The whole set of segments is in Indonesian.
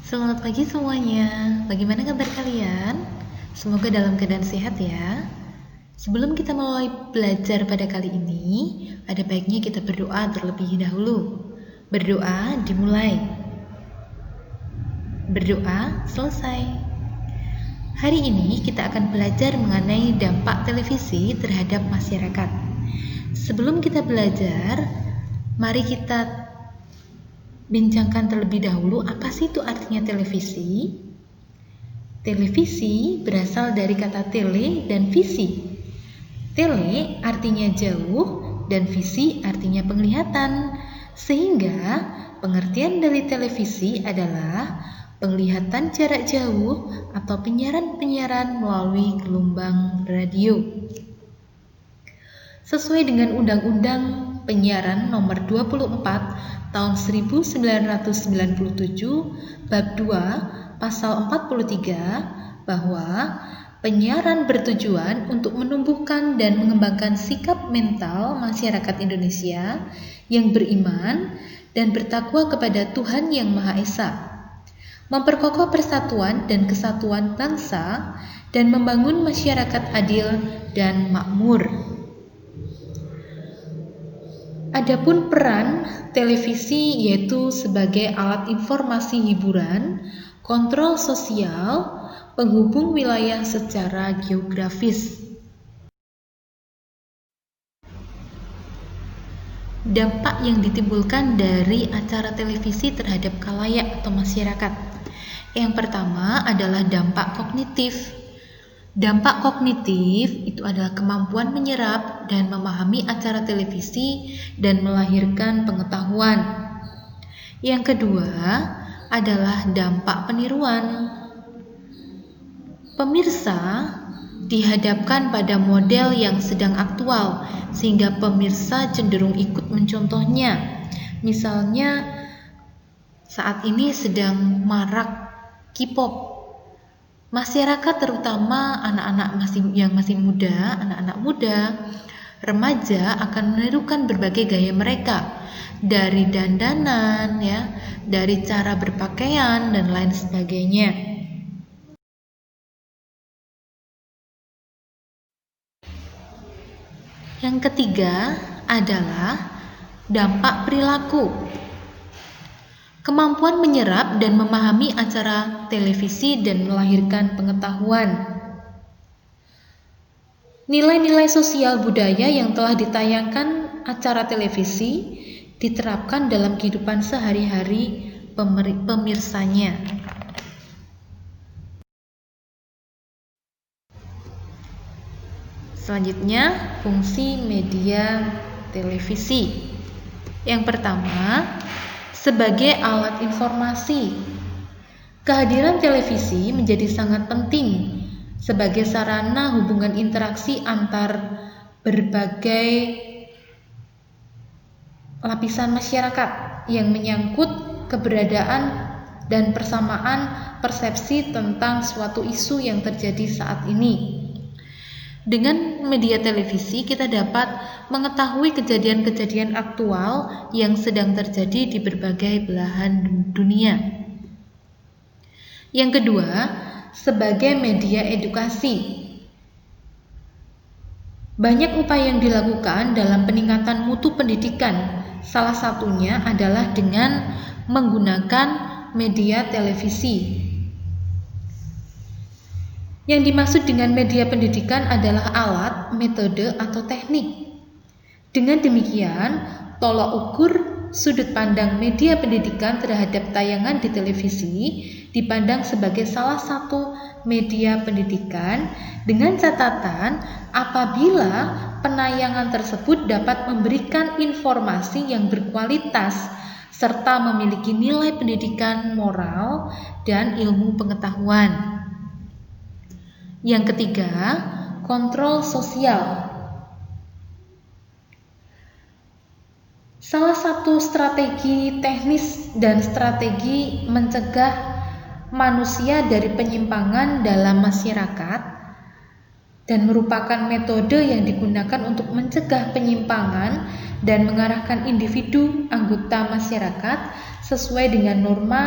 Selamat pagi semuanya. Bagaimana kabar kalian? Semoga dalam keadaan sehat ya. Sebelum kita mulai belajar pada kali ini, ada baiknya kita berdoa terlebih dahulu. Berdoa dimulai. Berdoa selesai. Hari ini kita akan belajar mengenai dampak televisi terhadap masyarakat. Sebelum kita belajar, mari kita bincangkan terlebih dahulu apa sih itu artinya televisi. Televisi berasal dari kata tele dan visi. Tele artinya jauh dan visi artinya penglihatan. Sehingga pengertian dari televisi adalah penglihatan jarak jauh atau penyiaran-penyiaran melalui gelombang radio. Sesuai dengan Undang-Undang Penyiaran Nomor 24 Tahun 1997 Bab 2 Pasal 43 bahwa penyiaran bertujuan untuk menumbuhkan dan mengembangkan sikap mental masyarakat Indonesia yang beriman dan bertakwa kepada Tuhan Yang Maha Esa, memperkokoh persatuan dan kesatuan bangsa, dan membangun masyarakat adil dan makmur. Adapun peran televisi yaitu sebagai alat informasi hiburan, kontrol sosial, penghubung wilayah secara geografis. Dampak yang ditimbulkan dari acara televisi terhadap khalayak atau masyarakat. Yang pertama adalah dampak kognitif. Dampak kognitif itu adalah kemampuan menyerap dan memahami acara televisi dan melahirkan pengetahuan. Yang kedua adalah dampak peniruan. Pemirsa dihadapkan pada model yang sedang aktual sehingga pemirsa cenderung ikut mencontohnya. Misalnya saat ini sedang marak K-pop. Masyarakat terutama anak-anak yang masih muda, anak-anak muda, remaja akan menirukan berbagai gaya mereka, dari dandanan ya, dari cara berpakaian dan lain sebagainya. Yang ketiga adalah dampak perilaku. Kemampuan menyerap dan memahami acara televisi dan melahirkan pengetahuan. Nilai-nilai sosial budaya yang telah ditayangkan acara televisi diterapkan dalam kehidupan sehari-hari pemirsanya. Selanjutnya, fungsi media televisi. Yang pertama, sebagai alat informasi. Kehadiran televisi menjadi sangat penting sebagai sarana hubungan interaksi antar berbagai lapisan masyarakat yang menyangkut keberadaan dan persamaan persepsi tentang suatu isu yang terjadi saat ini. Dengan media televisi kita dapat mengetahui kejadian-kejadian aktual yang sedang terjadi di berbagai belahan dunia. Yang kedua, sebagai media edukasi. Banyak upaya yang dilakukan dalam peningkatan mutu pendidikan. Salah satunya adalah dengan menggunakan media televisi. Yang dimaksud dengan media pendidikan adalah alat, metode, atau teknik. Dengan demikian, tolak ukur sudut pandang media pendidikan terhadap tayangan di televisi dipandang sebagai salah satu media pendidikan dengan catatan apabila penayangan tersebut dapat memberikan informasi yang berkualitas serta memiliki nilai pendidikan moral dan ilmu pengetahuan. Yang ketiga, kontrol sosial. Salah satu strategi teknis dan strategi mencegah manusia dari penyimpangan dalam masyarakat dan merupakan metode yang digunakan untuk mencegah penyimpangan dan mengarahkan individu anggota masyarakat sesuai dengan norma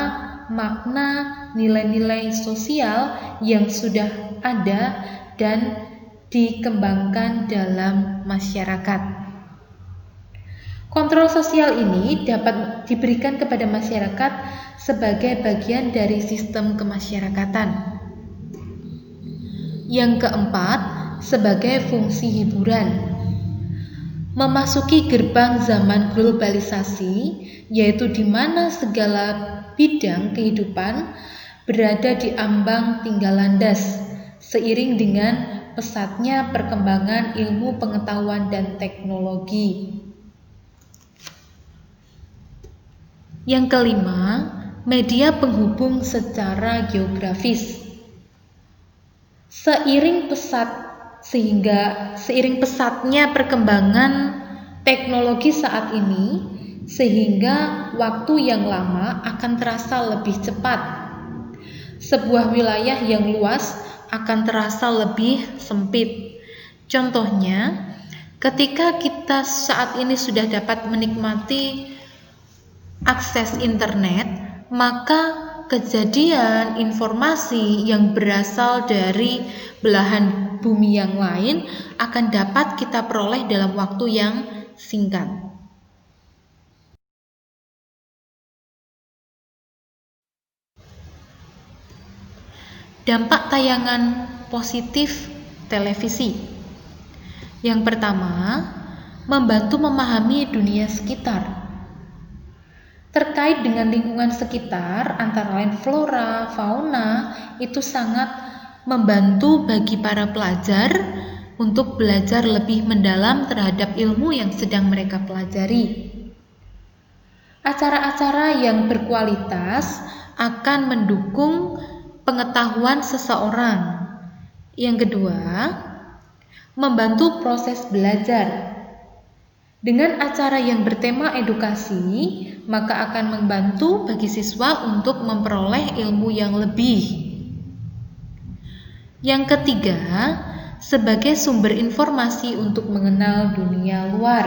makna nilai-nilai sosial yang sudah ada dan dikembangkan dalam masyarakat. Kontrol sosial ini dapat diberikan kepada masyarakat sebagai bagian dari sistem kemasyarakatan. Yang keempat, sebagai fungsi hiburan. Memasuki gerbang zaman globalisasi, yaitu di mana segala bidang kehidupan berada di ambang tinggal landas, seiring dengan pesatnya perkembangan ilmu pengetahuan dan teknologi. Yang kelima, media penghubung secara geografis. Seiring pesatnya perkembangan teknologi saat ini, sehingga waktu yang lama akan terasa lebih cepat. Sebuah wilayah yang luas akan terasa lebih sempit. Contohnya, ketika kita saat ini sudah dapat menikmati akses internet, maka kejadian informasi yang berasal dari belahan bumi yang lain akan dapat kita peroleh dalam waktu yang singkat. Dampak tayangan positif televisi. Yang pertama, membantu memahami dunia sekitar. Terkait dengan lingkungan sekitar, antara lain flora, fauna, itu sangat membantu bagi para pelajar untuk belajar lebih mendalam terhadap ilmu yang sedang mereka pelajari. Acara-acara yang berkualitas akan mendukung pengetahuan seseorang. Yang kedua, membantu proses belajar. Dengan acara yang bertema edukasi, maka akan membantu bagi siswa untuk memperoleh ilmu yang lebih. Yang ketiga, sebagai sumber informasi untuk mengenal dunia luar.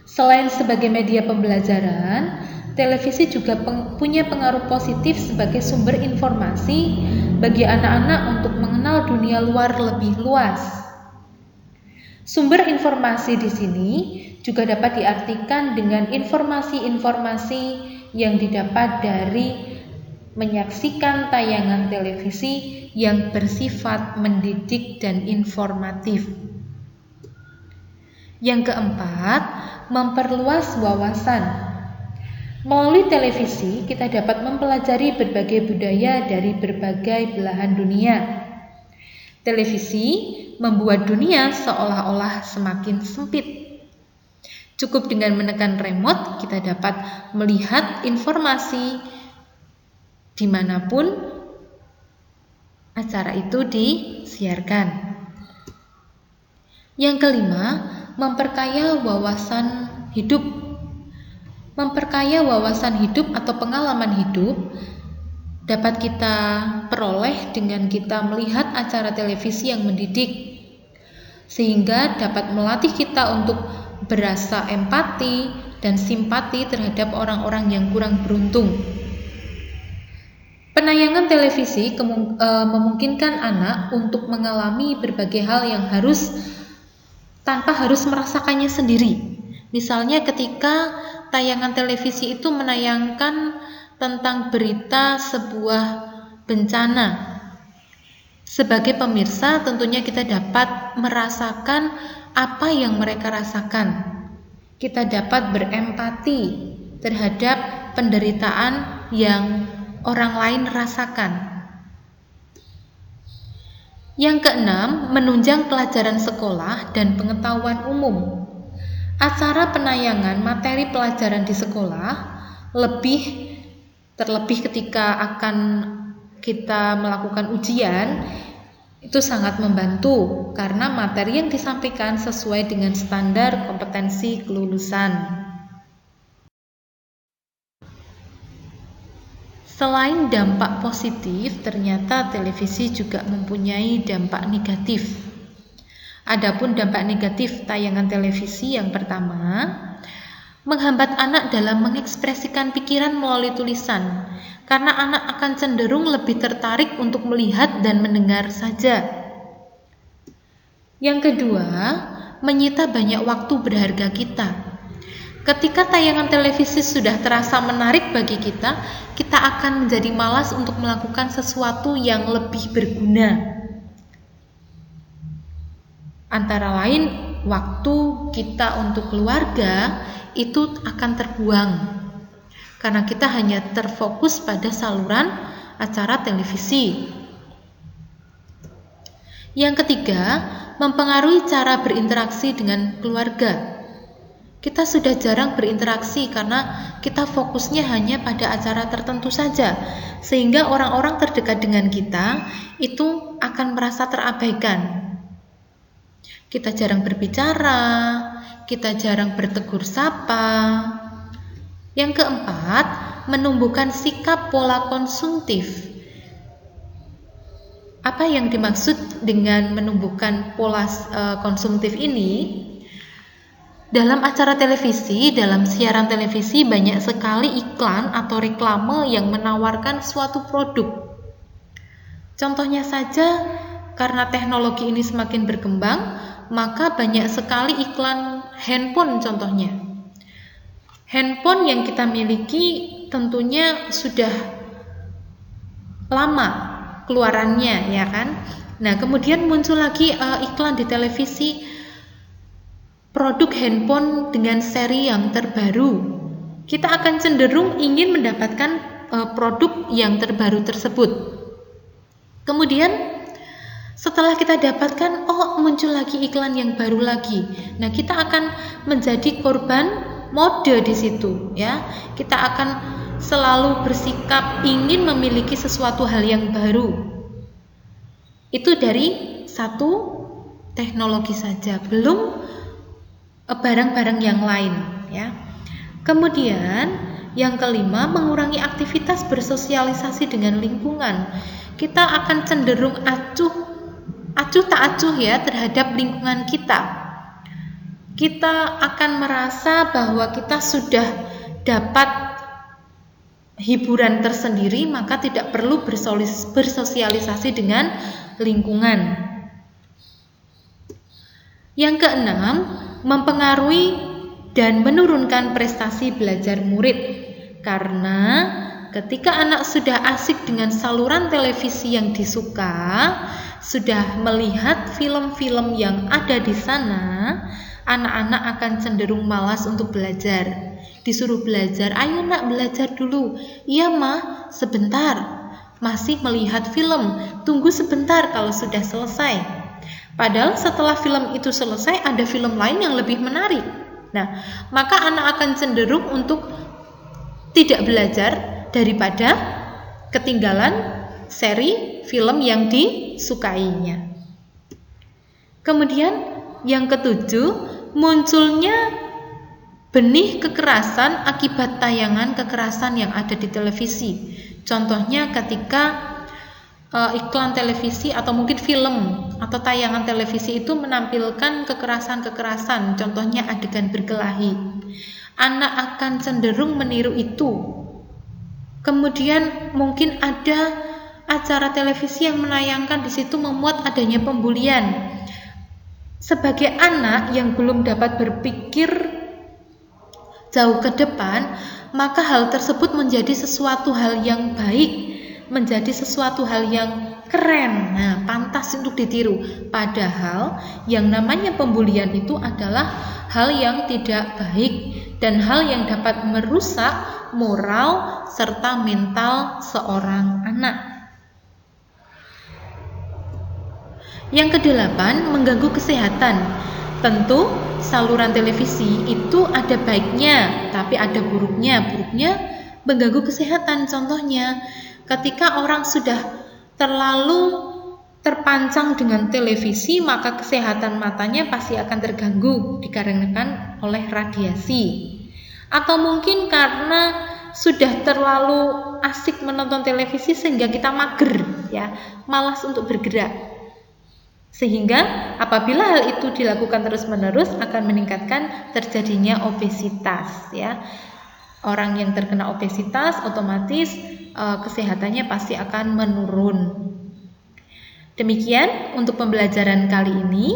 Selain sebagai media pembelajaran, televisi juga punya pengaruh positif sebagai sumber informasi bagi anak-anak untuk mengenal dunia luar lebih luas. Sumber informasi di sini juga dapat diartikan dengan informasi-informasi yang didapat dari menyaksikan tayangan televisi yang bersifat mendidik dan informatif. Yang keempat, memperluas wawasan. Melalui televisi, kita dapat mempelajari berbagai budaya dari berbagai belahan dunia. Televisi membuat dunia seolah-olah semakin sempit. Cukup dengan menekan remote, kita dapat melihat informasi dimanapun acara itu disiarkan. Yang kelima, memperkaya wawasan hidup. Memperkaya wawasan hidup atau pengalaman hidup dapat kita peroleh dengan kita melihat acara televisi yang mendidik, sehingga dapat melatih kita untuk berasa empati dan simpati terhadap orang-orang yang kurang beruntung. Penayangan televisi memungkinkan anak untuk mengalami berbagai hal yang tanpa harus merasakannya sendiri. Misalnya ketika tayangan televisi itu menayangkan tentang berita sebuah bencana. Sebagai pemirsa, tentunya kita dapat merasakan apa yang mereka rasakan. Kita dapat berempati terhadap penderitaan yang orang lain rasakan. Yang keenam, menunjang pelajaran sekolah dan pengetahuan umum. Acara penayangan materi pelajaran di sekolah terlebih ketika akan kita melakukan ujian, itu sangat membantu karena materi yang disampaikan sesuai dengan standar kompetensi kelulusan. Selain dampak positif, ternyata televisi juga mempunyai dampak negatif. Adapun dampak negatif tayangan televisi yang pertama, menghambat anak dalam mengekspresikan pikiran melalui tulisan, karena anak akan cenderung lebih tertarik untuk melihat dan mendengar saja. Yang kedua, menyita banyak waktu berharga kita. Ketika tayangan televisi sudah terasa menarik bagi kita, kita akan menjadi malas untuk melakukan sesuatu yang lebih berguna. Antara lain, waktu kita untuk keluarga itu akan terbuang karena kita hanya terfokus pada saluran acara televisi. Yang ketiga, mempengaruhi cara berinteraksi dengan keluarga. Kita sudah jarang berinteraksi karena kita fokusnya hanya pada acara tertentu saja, sehingga orang-orang terdekat dengan kita itu akan merasa terabaikan. Kita jarang berbicara, kita jarang bertegur sapa. Yang keempat, menumbuhkan sikap pola konsumtif. Apa yang dimaksud dengan menumbuhkan pola konsumtif ini? Dalam acara televisi, dalam siaran televisi banyak sekali iklan atau reklame yang menawarkan suatu produk. Contohnya saja, karena teknologi ini semakin berkembang, maka banyak sekali iklan handphone contohnya. Handphone yang kita miliki tentunya sudah lama keluarannya, ya kan? Nah, kemudian muncul lagi iklan di televisi produk handphone dengan seri yang terbaru. Kita akan cenderung ingin mendapatkan produk yang terbaru tersebut. Kemudian setelah kita dapatkan, muncul lagi iklan yang baru lagi. Nah, kita akan menjadi korban mode di situ, ya. Kita akan selalu bersikap ingin memiliki sesuatu hal yang baru. Itu dari satu teknologi saja, belum barang-barang yang lain, ya. Kemudian yang kelima, mengurangi aktivitas bersosialisasi dengan lingkungan. Kita akan cenderung acuh tak acuh ya terhadap lingkungan kita. Kita akan merasa bahwa kita sudah dapat hiburan tersendiri, maka tidak perlu bersosialisasi dengan lingkungan. Yang keenam, mempengaruhi dan menurunkan prestasi belajar murid. Karena ketika anak sudah asik dengan saluran televisi yang disuka, sudah melihat film-film yang ada di sana, anak-anak akan cenderung malas untuk belajar. Disuruh belajar, ayo nak belajar dulu. Iya mah, sebentar. Masih melihat film, tunggu sebentar kalau sudah selesai. Padahal setelah film itu selesai, ada film lain yang lebih menarik. Nah, maka anak akan cenderung untuk tidak belajar daripada ketinggalan seri film yang disukainya. Kemudian yang ketujuh, munculnya benih kekerasan akibat tayangan kekerasan yang ada di televisi. Contohnya ketika iklan televisi atau mungkin film atau tayangan televisi itu menampilkan kekerasan-kekerasan, contohnya adegan berkelahi. Anak akan cenderung meniru itu. Kemudian mungkin ada acara televisi yang menayangkan di situ memuat adanya pembulian. Sebagai anak yang belum dapat berpikir jauh ke depan, maka hal tersebut menjadi sesuatu hal yang baik, menjadi sesuatu hal yang keren, pantas untuk ditiru. Padahal yang namanya pembulian itu adalah hal yang tidak baik dan hal yang dapat merusak moral serta mental seorang anak. Yang kedelapan, mengganggu kesehatan. Tentu saluran televisi itu ada baiknya, tapi ada buruknya. Buruknya mengganggu kesehatan. Contohnya, ketika orang sudah terlalu terpancang dengan televisi, maka kesehatan matanya pasti akan terganggu dikarenakan oleh radiasi. Atau mungkin karena sudah terlalu asik menonton televisi sehingga kita mager, ya, malas untuk bergerak. Sehingga apabila hal itu dilakukan terus-menerus akan meningkatkan terjadinya obesitas ya. Orang yang terkena obesitas otomatis kesehatannya pasti akan menurun. Demikian untuk pembelajaran kali ini.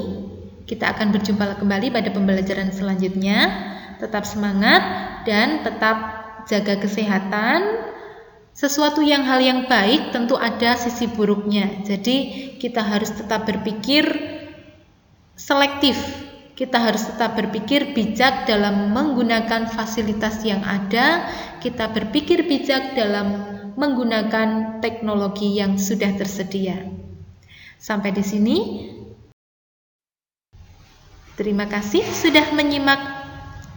Kita akan berjumpa kembali pada pembelajaran selanjutnya. Tetap semangat dan tetap jaga kesehatan. Sesuatu hal yang baik tentu ada sisi buruknya. Jadi kita harus tetap berpikir selektif. Kita harus tetap berpikir bijak dalam menggunakan fasilitas yang ada. Kita berpikir bijak dalam menggunakan teknologi yang sudah tersedia. Sampai di sini. Terima kasih sudah menyimak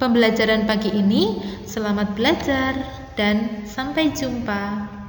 pembelajaran pagi ini. Selamat belajar dan sampai jumpa.